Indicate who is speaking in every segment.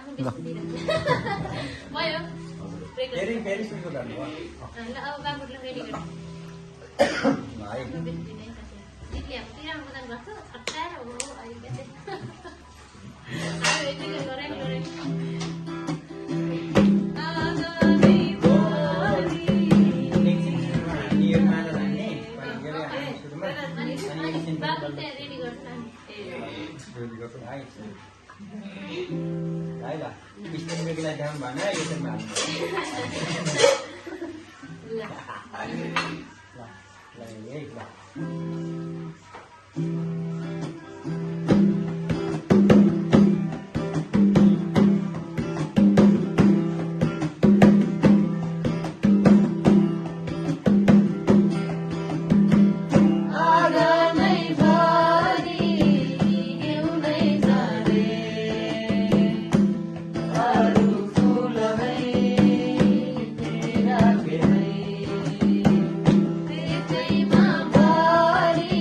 Speaker 1: ल
Speaker 2: भयो
Speaker 3: फेरि फेरि सुनको जानु भयो
Speaker 2: ल अब बाबुलाई रेडी गर्नु
Speaker 3: भाइ
Speaker 2: दिदीले अब तिराम बजान गर्छ छट्टाएर हो अहिले यति गरे बाबु चाहिँ रेडी गर्छ
Speaker 3: भाइ ल स्टेन बेगीलाई ध्यान भएन यो चाहिँ
Speaker 4: Bye.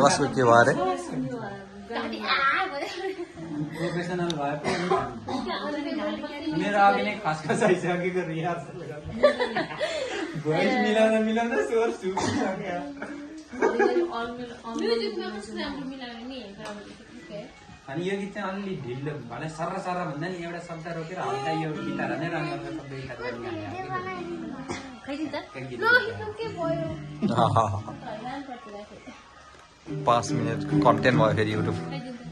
Speaker 1: कसको के भयो अरे
Speaker 2: गाडी आ भयो
Speaker 3: प्रोफेसनल भए पनि मेरो अघि नै खास आइसकेको रिहर्सल भोइस मिलाउँदा स्वर सुकिसक्यो
Speaker 2: म्युजिकमा कस्तो राम्रो मिलाउने नि
Speaker 3: अनि यो गीत चाहिँ अलिअलि ढिलो भने सरर सरर भन्दा नि एउटा शब्द रोकेर हल्का यो गिटार नै राम्रो शब्द गिटार गर्ने
Speaker 2: खाइदिन्छ
Speaker 3: एक गीत
Speaker 2: ल हिजो के भयो
Speaker 1: 5 मिनट कन्टेन्ट भयो फेरि युट्युब
Speaker 2: खाइदिन्छ